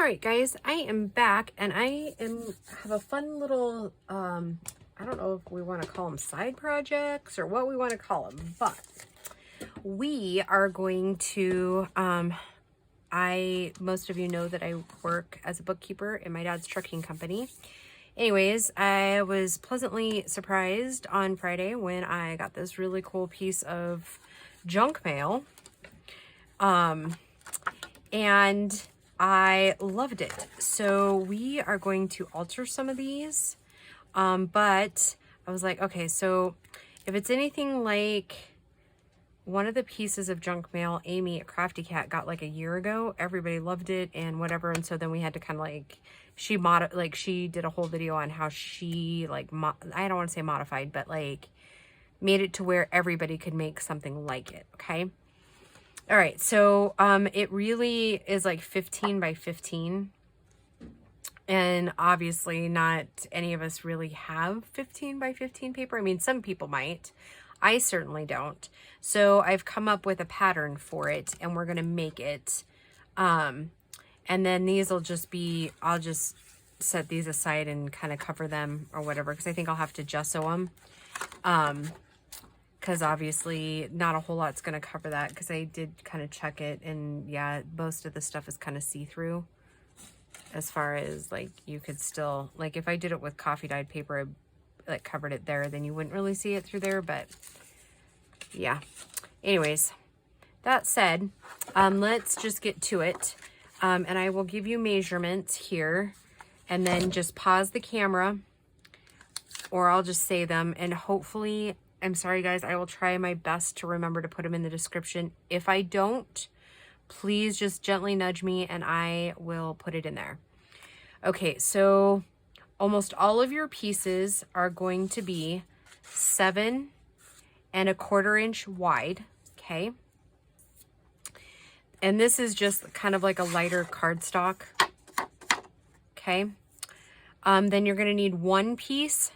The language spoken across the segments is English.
All right, guys, I am back and have a fun little, I don't know if we want to call them side projects or what we want to call them, but we are going to, most of you know that I work as a bookkeeper in my dad's trucking company. Anyways, I was pleasantly surprised on Friday when I got this really cool piece of junk mail. And I loved it. So we are going to alter some of these. But I was like, okay, so if it's anything like one of the pieces of junk mail Amy at Crafty Cat got like a year ago, everybody loved it and whatever. And so then we had to kind of like, she did a whole video on how she I don't want to say modified, but like made it to where everybody could make something like it. Okay. All right. So, it really is like 15 by 15. And obviously not any of us really have 15 by 15 paper. I mean, some people might. I certainly don't. So I've come up with a pattern for it and we're going to make it. And then these will just be, I'll just set these aside and kind of cover them or whatever, because I think I'll have to gesso them. Because obviously not a whole lot's going to cover that, because I did kind of check it. And yeah, most of the stuff is kind of see-through. As far as like, you could still, like if I did it with coffee dyed paper, I like covered it there, then you wouldn't really see it through there. But yeah, anyways, that said, let's just get to it. And I will give you measurements here and then just pause the camera, or I'll just say them. And hopefully, I'm sorry guys, I will try my best to remember to put them in the description. If I don't, please just gently nudge me and I will put it in there. Okay, so almost all of your pieces are going to be 7 1/4 inch wide, okay? And this is just kind of like a lighter cardstock, okay? Then you're gonna need one piece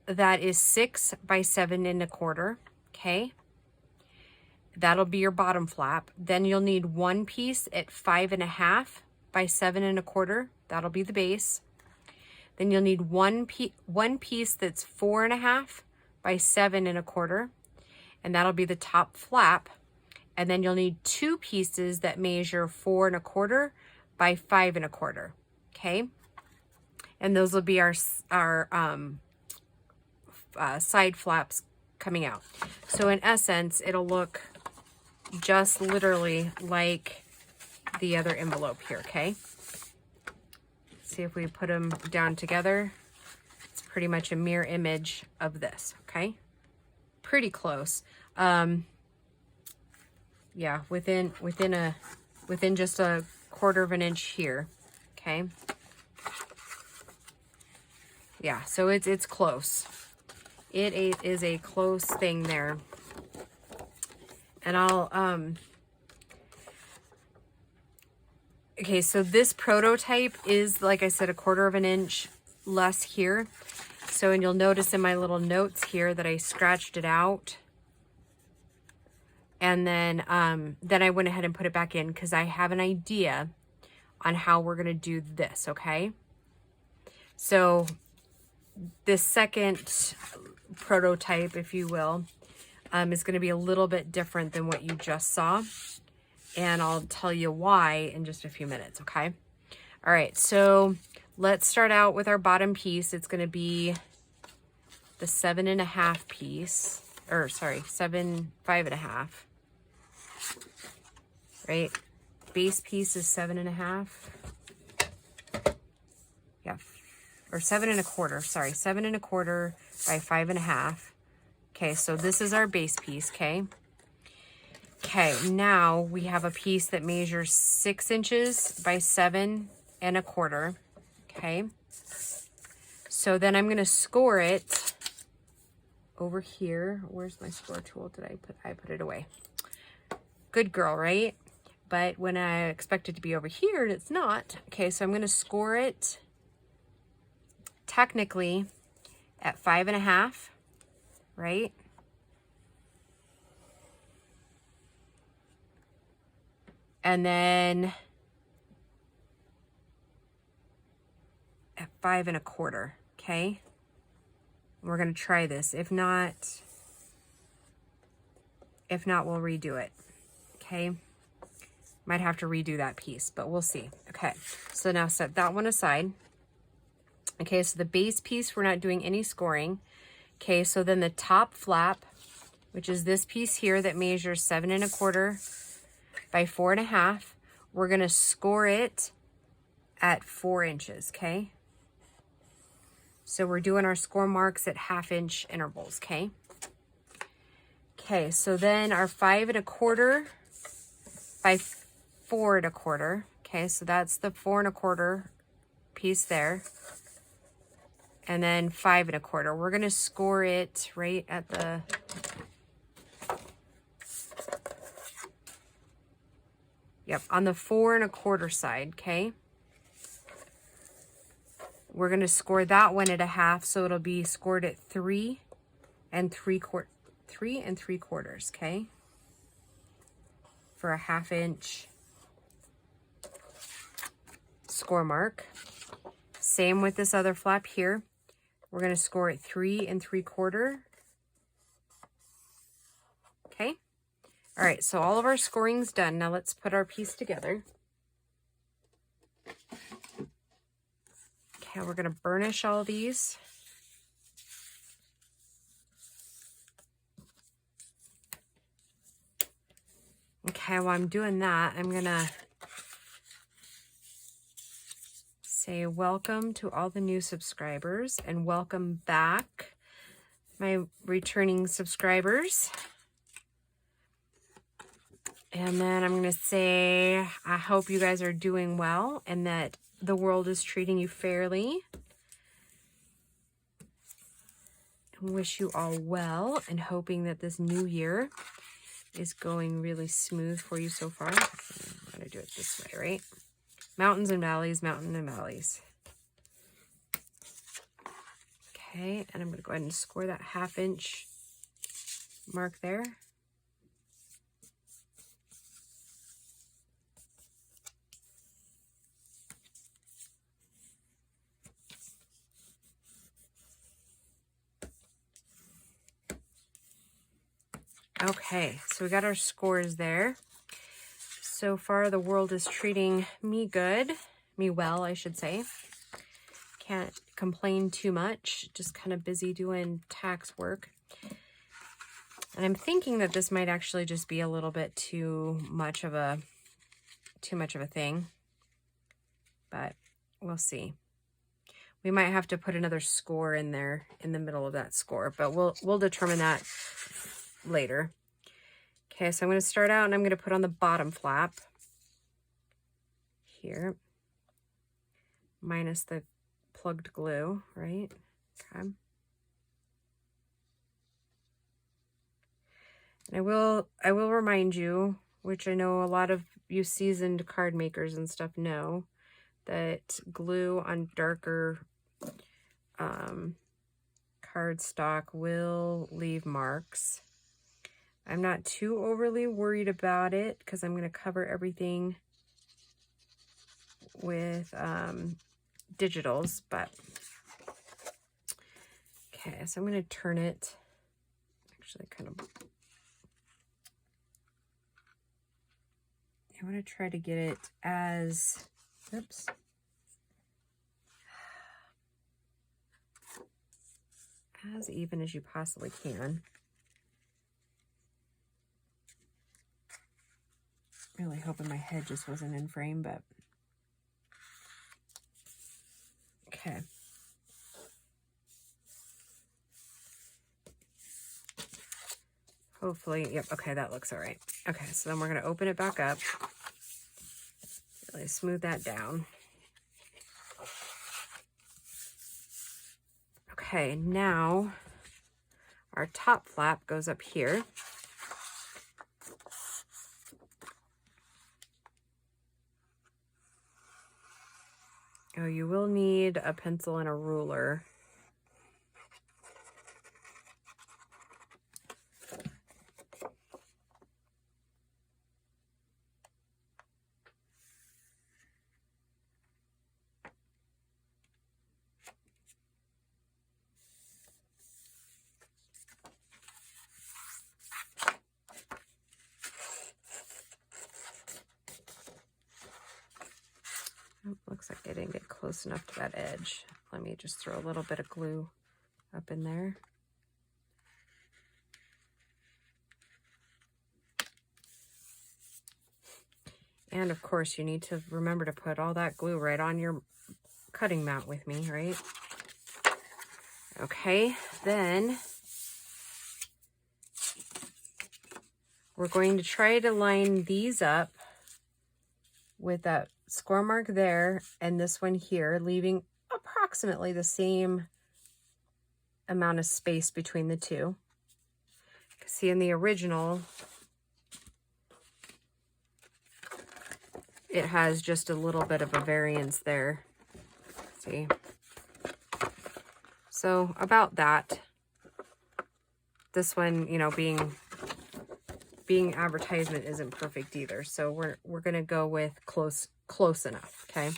that is 6 by 7 1/4, okay? That'll be your bottom flap. Then you'll need one piece at 5 1/2 by 7 1/4. That'll be the base. Then you'll need one piece that's 4 1/2 by 7 1/4, and that'll be the top flap. And then you'll need 2 pieces that measure 4 1/4 by 5 1/4. Okay, and those will be our side flaps coming out. So in essence, it'll look just literally like the other envelope here, okay? See if we put them down together. It's pretty much a mirror image of this, okay? Pretty close. Yeah, within just a 1/4 inch here, okay? Yeah, so it's close. It is a close thing there. And I'll, okay, so this prototype is, like I said, a 1/4 inch less here. So, and you'll notice in my little notes here that I scratched it out. And then I went ahead and put it back in because I have an idea on how we're going to do this, okay? So this second prototype, if you will, is going to be a little bit different than what you just saw. And I'll tell you why in just a few minutes, okay? All right, so let's start out with our bottom piece. It's going to be the 7 1/2 piece, or sorry, 5 1/2, right? Base piece is 7 1/2. Yeah, or 7 1/4, sorry, 7 1/4 by 5 1/2. Okay, so this is our base piece, okay? Okay, now we have a piece that measures 6 inches by 7 1/4, okay? So then I'm gonna score it over here. Where's my score tool? I put it away. Good girl, right? But when I expect it to be over here, and it's not. Okay, so I'm gonna score it technically at 5 1/2, right? And then at 5 1/4. Okay. We're going to try this. If not, we'll redo it. Okay. Might have to redo that piece, but we'll see. Okay. So now set that one aside. Okay. So the base piece, we're not doing any scoring. Okay. So then the top flap, which is this piece here that measures 7 1/4 by 4 1/2, we're going to score it at 4 inches. Okay. So we're doing our score marks at 1/2 inch intervals. Okay. Okay. So then our 5 1/4 by 4 1/4. Okay. So that's the 4 1/4 piece there. And then 5 1/4. We're going to score it right at the, yep, on the 4 1/4 side. Okay. We're going to score that one at 1/2. So it'll be scored at 3 3/4. 3 3/4. Okay. For a 1/2 inch score mark. Same with this other flap here. We're going to score at 3 3/4. Okay. All right. So all of our scoring's done. Now let's put our piece together. Okay. We're going to burnish all these. Okay. While I'm doing that, I'm going to say welcome to all the new subscribers and welcome back, my returning subscribers. And then I'm going to say, I hope you guys are doing well and that the world is treating you fairly. And wish you all well and hoping that this new year is going really smooth for you so far. I'm going to do it this way, right? Mountains and valleys, mountains and valleys. Okay, and I'm going to go ahead and score that 1/2 inch mark there. Okay, so we got our scores there. So far, the world is treating me good. Me well, I should say. Can't complain too much. Just kind of busy doing tax work. And I'm thinking that this might actually just be a little bit too much of a thing. But we'll see. We might have to put another score in there in the middle of that score, but we'll determine that later. Okay, so I'm going to start out and I'm going to put on the bottom flap here, minus the plugged glue, right? Okay. And I will remind you, which I know a lot of you seasoned card makers and stuff know, that glue on darker cardstock will leave marks. I'm not too overly worried about it because I'm going to cover everything with digitals, but okay, so I'm going to turn it, actually kind of, I want to try to get it as, oops, as even as you possibly can. Really hoping my head just wasn't in frame, but okay. Hopefully, yep, okay, that looks all right. Okay, so then we're going to open it back up. Really smooth that down. Okay, now our top flap goes up here. Oh, you will need a pencil and a ruler. Looks like I didn't get close enough to that edge. Let me just throw a little bit of glue up in there. And of course, you need to remember to put all that glue right on your cutting mat with me, right? Okay, then we're going to try to line these up with that score mark there and this one here, leaving approximately the same amount of space between the two. See, in the original, it has just a little bit of a variance there. See? So about that. This one, you know, being advertisement isn't perfect either. So we're gonna go with close enough, okay?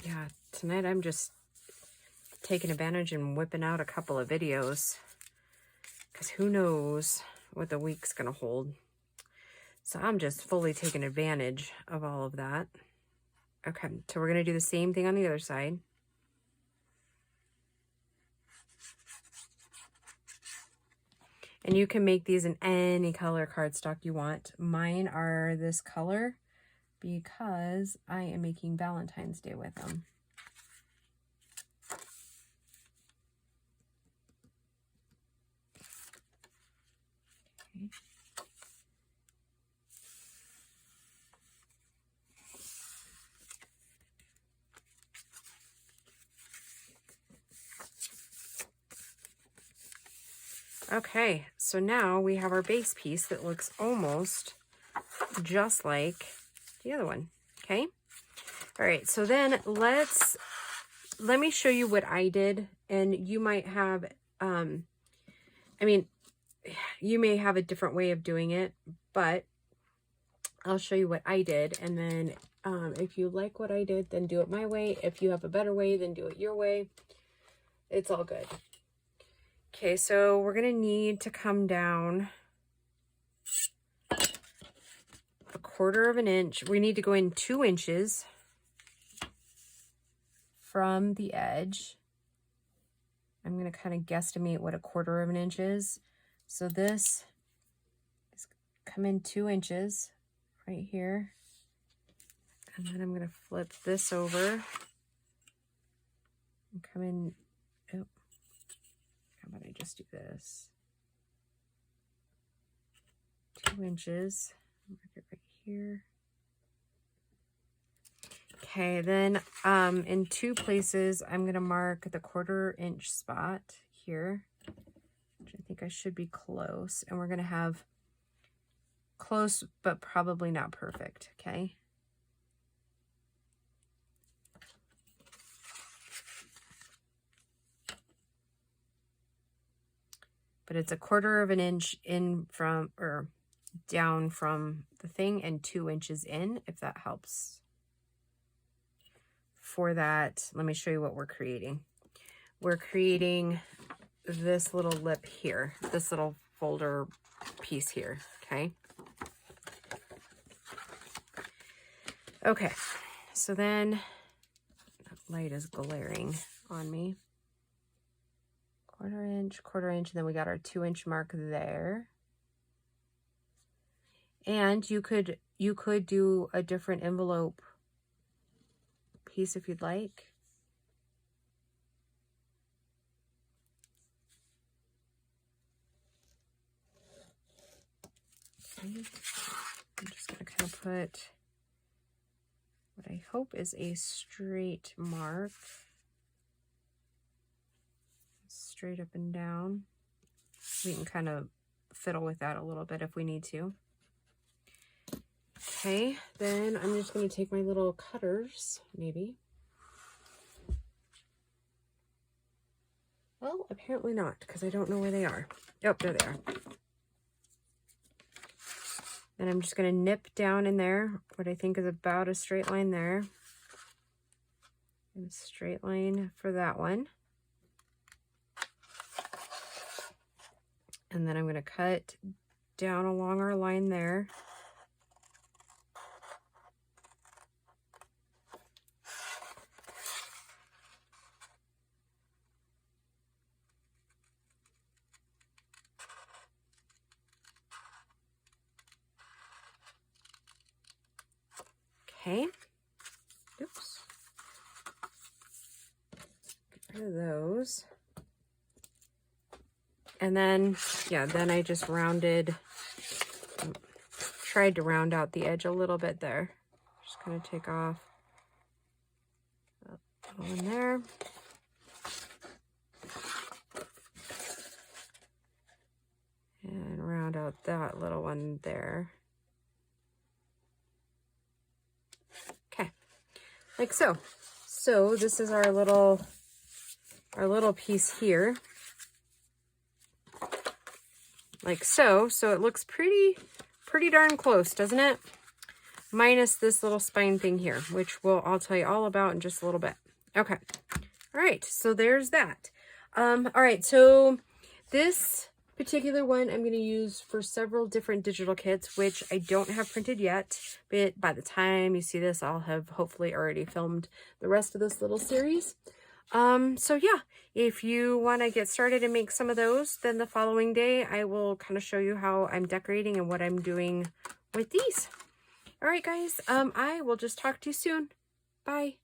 Yeah, tonight I'm just taking advantage and whipping out a couple of videos because who knows what the week's gonna hold. So I'm just fully taking advantage of all of that. Okay, so we're gonna do the same thing on the other side. And you can make these in any color cardstock you want. Mine are this color because I am making Valentine's Day with them. Okay, so now we have our base piece that looks almost just like the other one, okay? All right, so then let me show you what I did, and you might have, I mean, you may have a different way of doing it, but I'll show you what I did, and then if you like what I did, then do it my way. If you have a better way, then do it your way. It's all good. Okay, so we're gonna need to come down a 1/4 of an inch. We need to go in 2 inches from the edge. I'm gonna kind of guesstimate what a 1/4 of an inch is. So this is come in 2 inches right here. And then I'm gonna flip this over and come in, oh, how about I just do this? 2 inches, mark it right here. Okay, then in 2 places, I'm gonna mark the 1/4 inch spot here, which I think I should be close. And we're gonna have close, but probably not perfect, okay? But it's a 1/4 of an inch in from, or down from the thing, and 2 inches in, if that helps. For that, let me show you what we're creating. We're creating this little lip here, this little folder piece here, okay? Okay, so then, that light is glaring on me. 1/4 inch, and then we got our 2 inch mark there. And you could do a different envelope piece if you'd like. Okay. I'm just gonna kind of put what I hope is a straight mark. Straight up and down. We can kind of fiddle with that a little bit if we need to. Okay, then I'm just going to take my little cutters, maybe. Well, apparently not, because I don't know where they are. Oh, there they are. And I'm just going to nip down in there what I think is about a straight line there. And a straight line for that one. And then I'm going to cut down along our line there. Okay. Oops. Get rid of those. And then, yeah, then I just tried to round out the edge a little bit there. Just going to take off that one there. And round out that little one there. Okay, like so. So this is our little piece here. Like so. So it looks pretty darn close, doesn't it? Minus this little spine thing here, which I'll tell you all about in just a little bit. Okay. All right. So there's that. All right. So this particular one I'm going to use for several different digital kits, which I don't have printed yet, but by the time you see this, I'll have hopefully already filmed the rest of this little series. So yeah, if you want to get started and make some of those, then the following day I will kind of show you how I'm decorating and what I'm doing with these. All right, guys, I will just talk to you soon. Bye.